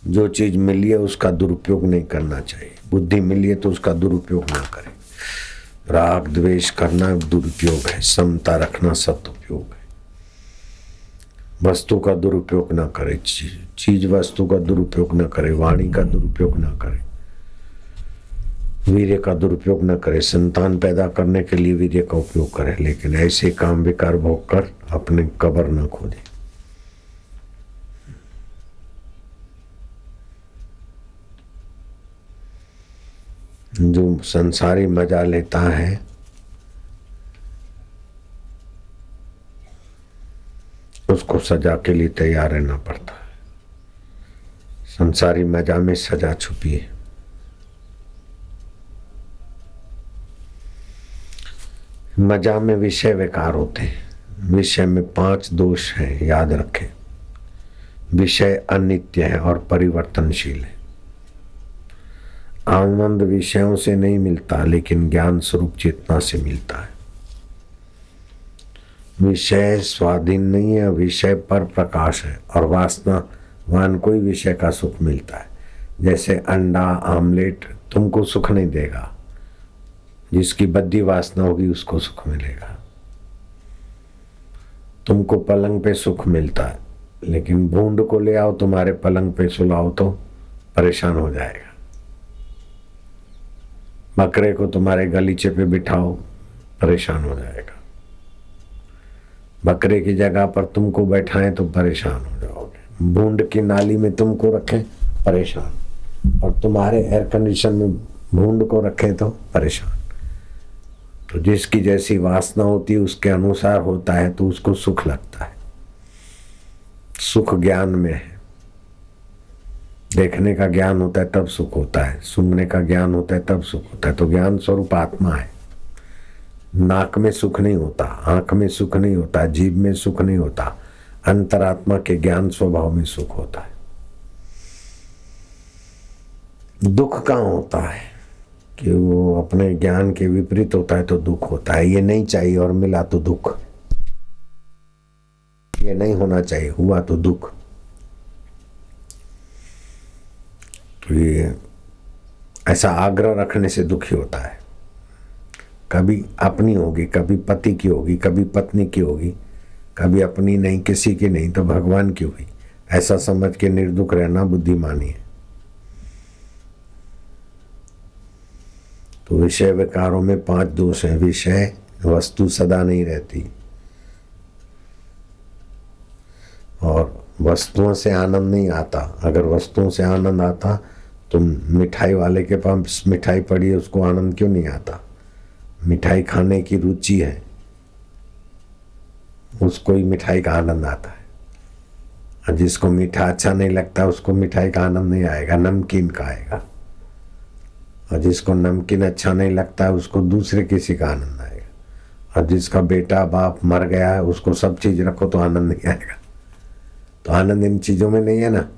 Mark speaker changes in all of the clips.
Speaker 1: जो चीज मिली है उसका दुरुपयोग नहीं करना चाहिए। बुद्धि मिली है तो उसका दुरुपयोग ना करें। राग द्वेष करना दुरुपयोग है, समता रखना सदुपयोग है। वस्तु का दुरुपयोग ना करे, चीज वस्तु का दुरुपयोग ना करे, वाणी का दुरुपयोग ना करे, वीर्य का दुरुपयोग न करे। संतान पैदा करने के लिए वीर्य का उपयोग करे, लेकिन ऐसे काम विकार भोग कर अपने कब्र न खोदे। जो संसारी मजा लेता है उसको सजा के लिए तैयार रहना पड़ता है। संसारी मजा में सजा छुपी है। मजा में विषय विकार होते हैं। विषय में 5 दोष हैं, याद रखें। विषय अनित्य है और परिवर्तनशील है। आनंद विषयों से नहीं मिलता, लेकिन ज्ञान स्वरूप चेतना से मिलता है। विषय स्वाधीन नहीं है, विषय पर प्रकाश है, और वासनावान को ही विषय का सुख मिलता है। जैसे अंडा आमलेट तुमको सुख नहीं देगा, जिसकी बद्धी वासना होगी उसको सुख मिलेगा। तुमको पलंग पे सुख मिलता है, लेकिन भूंड को ले आओ तुम्हारे पलंग पे सुलाओ तो परेशान हो जाएगा। बकरे को तुम्हारे गलीचे पे बिठाओ परेशान हो जाएगा। बकरे की जगह पर तुमको बैठाएं तो परेशान हो जाओगे। भूंड की नाली में तुमको रखें परेशान, और तुम्हारे एयर कंडीशन में भूंड को रखें तो परेशान। तो जिसकी जैसी वासना होती है उसके अनुसार होता है, तो उसको सुख लगता है। सुख ज्ञान में है। देखने का ज्ञान होता है तब सुख होता है, सुनने का ज्ञान होता है तब सुख होता है। तो ज्ञान स्वरूप आत्मा है। नाक में सुख नहीं होता, आंख में सुख नहीं होता, जीभ में सुख नहीं होता, अंतरात्मा के ज्ञान स्वभाव में सुख होता है। दुख कहाँ होता है कि वो अपने ज्ञान के विपरीत होता है तो दुख होता है। ये नहीं चाहिए और मिला तो दुख, ये नहीं होना चाहिए हुआ तो दुख। तो ये ऐसा आग्रह रखने से दुखी होता है। कभी अपनी होगी, कभी पति की होगी, कभी पत्नी की होगी, कभी अपनी नहीं किसी की नहीं तो भगवान की हुई, ऐसा समझ के निर्दुख रहना बुद्धिमानी है। तो विषय विकारों में 5 दोष हैं। विषय वस्तु सदा नहीं रहती, और वस्तुओं से आनंद नहीं आता। अगर वस्तुओं से आनंद आता तो मिठाई वाले के पास मिठाई पड़ी है, उसको आनंद क्यों नहीं आता? मिठाई खाने की रुचि है, उसको ही मिठाई का आनंद आता है। और जिसको मीठा अच्छा नहीं लगता उसको मिठाई का आनंद नहीं आएगा, नमकीन का आएगा। और जिसको नमकीन अच्छा नहीं लगता है उसको दूसरे किसी का आनंद आएगा। और जिसका बेटा बाप मर गया है उसको सब चीज रखो तो आनंद नहीं आएगा। तो आनंद इन चीजों में नहीं है ना।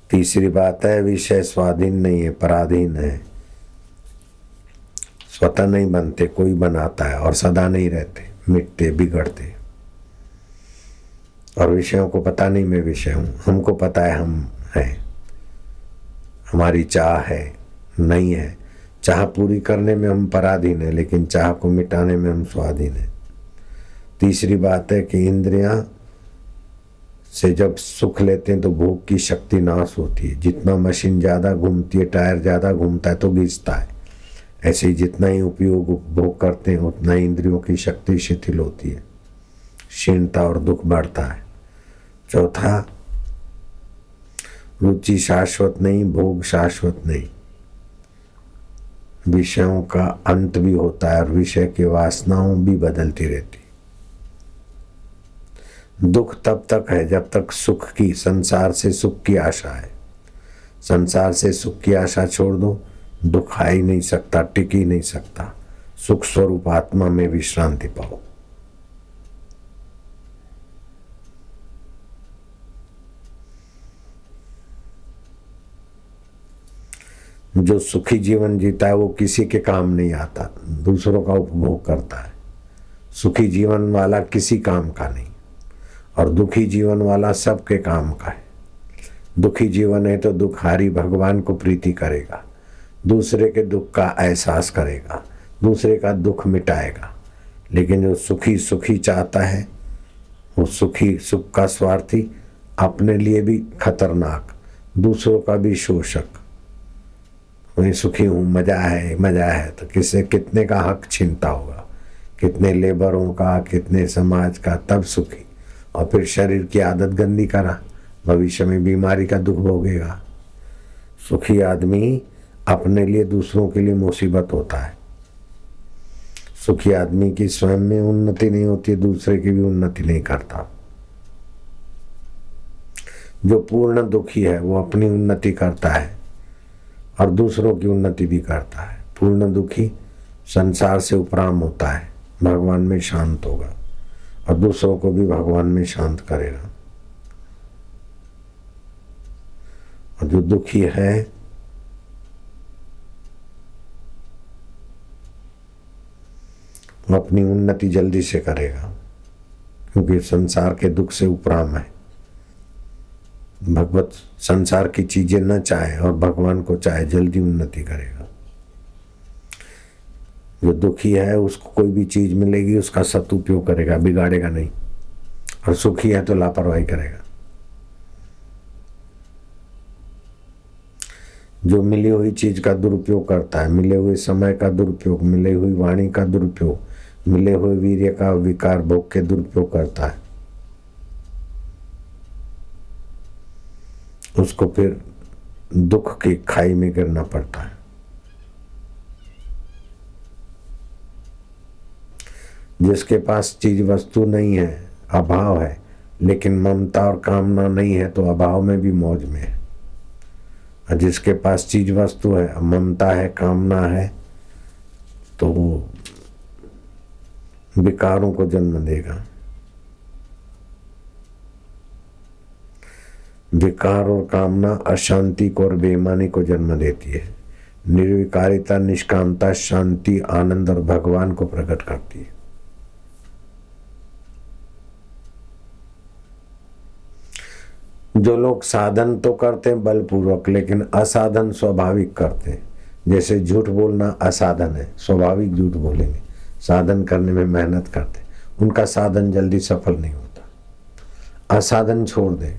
Speaker 1: तीसरी बात है, विषय स्वाधीन नहीं है, पराधीन है। स्वतः नहीं बनते, कोई बनाता है, और सदा नहीं रहते, मिटते बिगड़ते। और विषयों को पता नहीं मैं विषय हूं, हमको पता है हम हैं। हमारी चाह है, नहीं है। चाह पूरी करने में हम पराधीन है, लेकिन चाह को मिटाने में हम स्वाधीन है। तीसरी बात है कि इंद्रियां से जब सुख लेते हैं तो भोग की शक्ति नाश होती है। जितना मशीन ज़्यादा घूमती है, टायर ज़्यादा घूमता है तो घिसता है। ऐसे ही जितना ही उपयोग उपभोग करते हैं उतना ही इंद्रियों की शक्ति शिथिल होती है, क्षीणता और दुख बढ़ता है। चौथा, रुचि शाश्वत नहीं, भोग शाश्वत नहीं। विषयों का अंत भी होता है और विषय की वासनाओं भी बदलती रहती। दुख तब तक है जब तक सुख की, संसार से सुख की आशा है। संसार से सुख की आशा छोड़ दो, दुख आ ही नहीं सकता, टिक ही नहीं सकता। सुख स्वरूप आत्मा में विश्रांति पाओ। जो सुखी जीवन जीता है वो किसी के काम नहीं आता, दूसरों का उपभोग करता है। सुखी जीवन वाला किसी काम का नहीं, और दुखी जीवन वाला सबके काम का है। दुखी जीवन है तो दुखारी भगवान को प्रीति करेगा, दूसरे के दुख का एहसास करेगा, दूसरे का दुख मिटाएगा। लेकिन जो सुखी सुखी चाहता है वो सुखी सुख का स्वार्थी, अपने लिए भी खतरनाक, दूसरों का भी शोषक। मैं सुखी हूँ, मजा है, तो किससे कितने का हक छीनता होगा, कितने लेबरों का, कितने समाज का, तब सुखी। और फिर शरीर की आदत गंदी करा, भविष्य में बीमारी का दुख भोगेगा। सुखी आदमी अपने लिए दूसरों के लिए मुसीबत होता है। सुखी आदमी की स्वयं में उन्नति नहीं होती, दूसरे की भी उन्नति नहीं करता। जो पूर्ण दुखी है वो अपनी उन्नति करता है और दूसरों की उन्नति भी करता है। पूर्ण दुखी संसार से उपराम होता है, भगवान में शांत होगा और दूसरों को भी भगवान में शांत करेगा। और जो दुखी है वो अपनी उन्नति जल्दी से करेगा, क्योंकि संसार के दुख से उपराम है। भगवत संसार की चीजें न चाहे और भगवान को चाहे, जल्दी उन्नति करेगा। जो दुखी है उसको कोई भी चीज मिलेगी उसका सदुपयोग करेगा, बिगाड़ेगा नहीं। और सुखी है तो लापरवाही करेगा। जो मिली हुई चीज का दुरुपयोग करता है, मिले हुए समय का दुरुपयोग, मिले हुई वाणी का दुरुपयोग, मिले हुए वीर्य का विकार भोग के दुरुपयोग करता है, उसको फिर दुख की खाई में गिरना पड़ता है। जिसके पास चीज वस्तु नहीं है, अभाव है, लेकिन ममता और कामना नहीं है तो अभाव में भी मौज में है। और जिसके पास चीज वस्तु है, ममता है, कामना है, तो वो विकारों को जन्म देगा। विकार और कामना अशांति को और बेईमानी को जन्म देती है। निर्विकारिता, निष्कामता, शांति, आनंद और भगवान को प्रकट करती है। जो लोग साधन तो करते हैं बलपूर्वक, लेकिन असाधन स्वाभाविक करते हैं। जैसे झूठ बोलना असाधन है, स्वाभाविक झूठ बोलेंगे, साधन करने में मेहनत करते, उनका साधन जल्दी सफल नहीं होता। असाधन छोड़ दे,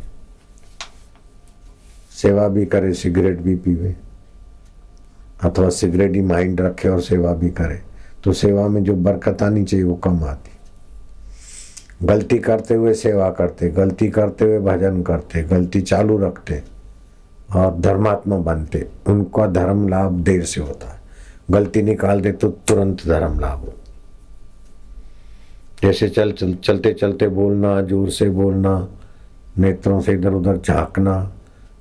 Speaker 1: सेवा भी करे, सिगरेट भी पीवे, अथवा सिगरेट ही माइंड रखे और सेवा भी करे, तो सेवा में जो बरकत आनी चाहिए वो कम आती। गलती करते हुए सेवा करते, गलती करते हुए भजन करते, गलती चालू रखते और धर्मात्मा बनते, उनका धर्म लाभ देर से होता है। गलती निकाल दे तो तुरंत धर्म लाभ हो। जैसे चलते चलते बोलना, जोर से बोलना, नेत्रों से इधर उधर झांकना,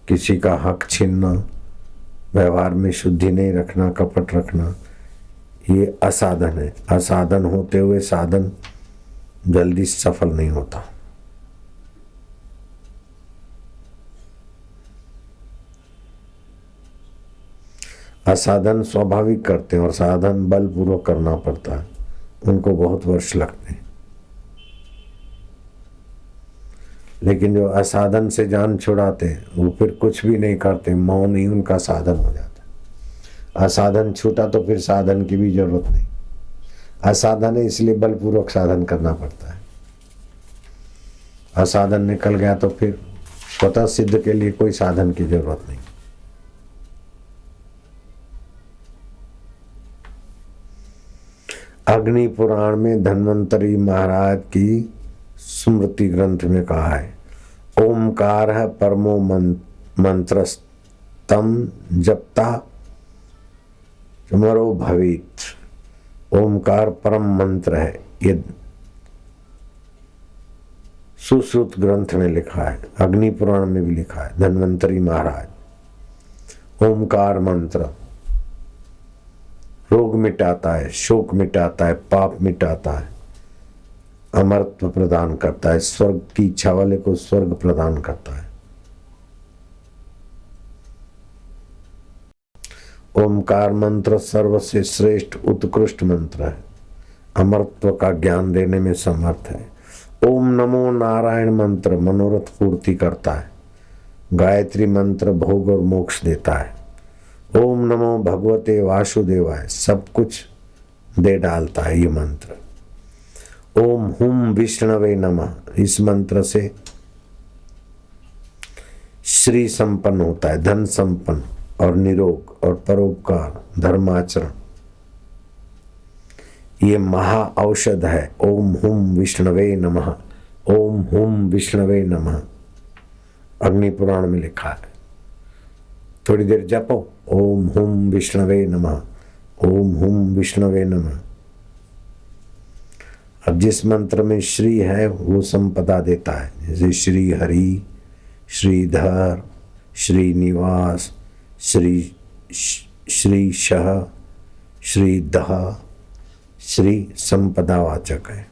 Speaker 1: किसी का हक छीनना, व्यवहार में शुद्धि नहीं रखना, कपट रखना, ये असाधन है। असाधन होते हुए साधन जल्दी सफल नहीं होता। असाधन स्वाभाविक करते हैं और साधन बलपूर्वक करना पड़ता है, उनको बहुत वर्ष लगते हैं। लेकिन जो असाधन से जान छुड़ाते हैं वो फिर कुछ भी नहीं करते, मौन ही उनका साधन हो जाता है। असाधन छूटा तो फिर साधन की भी जरूरत नहीं। असाधन है इसलिए बलपूर्वक साधन करना पड़ता है। असाधन निकल गया तो फिर स्वतः सिद्ध के लिए कोई साधन की जरूरत नहीं। अग्नि पुराण में धन्वंतरी महाराज की स्मृति ग्रंथ में कहा है, ओमकार है परमो मंत्रस्तम जपता चमरो भवित। ओमकार परम मंत्र है, ये सुश्रुत ग्रंथ में लिखा है, अग्नि पुराण में भी लिखा है। धन्वंतरी महाराज ओमकार मंत्र रोग मिटाता है, शोक मिटाता है, पाप मिटाता है, अमरत्व प्रदान करता है, स्वर्ग की इच्छा वाले को स्वर्ग प्रदान करता है। ओमकार मंत्र सर्वसे श्रेष्ठ उत्कृष्ट मंत्र है, अमरत्व का ज्ञान देने में समर्थ है। ओम नमो नारायण मंत्र मनोरथ पूर्ति करता है, गायत्री मंत्र भोग और मोक्ष देता है। ओम नमो भगवते वासुदेवाय सब कुछ दे डालता है ये मंत्र। ओम हुम विष्णवे नमः, इस मंत्र से श्री संपन्न होता है, धन संपन्न और निरोग और परोपकार धर्माचरण, ये महा औषध है। ओम हुम विष्णवे नमः, ओम हुम विष्णवे नमः, अग्नि पुराण में लिखा है। थोड़ी देर जपो, ओम हुम विष्णवे नमः, ओम हुम विष्णवे नमः। अब जिस मंत्र में श्री है वो संपदा देता है, जैसे श्री हरि, श्रीधर, श्रीनिवास, श्रीशः, श्रीदः, श्री संपदावाचक है।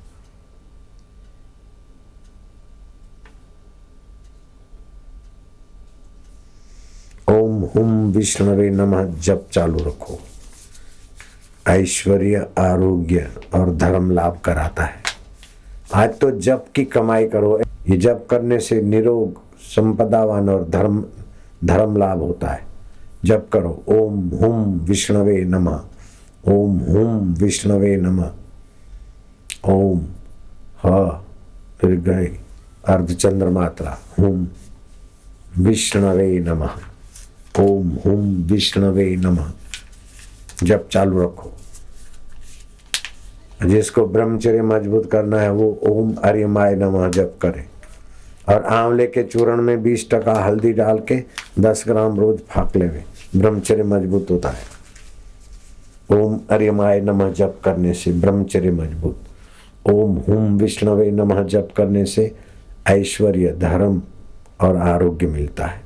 Speaker 1: ओम हुम विष्णवे नमः जप चालू रखो, ऐश्वर्य, आरोग्य और धर्म लाभ कराता है। आज तो जप की कमाई करो, ये जप करने से निरोग, संपदावान और धर्म लाभ होता है। जप करो ओम हुम विष्णवे नमः, ओम हुम विष्णवे नमः, ओम ह फिर गए अर्धचंद्र मात्रा, हुम विष्णवे नमः, ओम हुम विष्णवे नमः। जप चालू रखो। जिसको ब्रह्मचर्य मजबूत करना है वो ओम अर्यमाय नमः जप करे, और आंवले के चूर्ण में 20% हल्दी डाल के 10 ग्राम रोज फाक लेवे, ब्रह्मचर्य मजबूत होता है। ओम अर्यमाय नमः जप करने से ब्रह्मचर्य मजबूत। ओम हुम विष्णवे नमः जप करने से ऐश्वर्य, धर्म और आरोग्य मिलता है।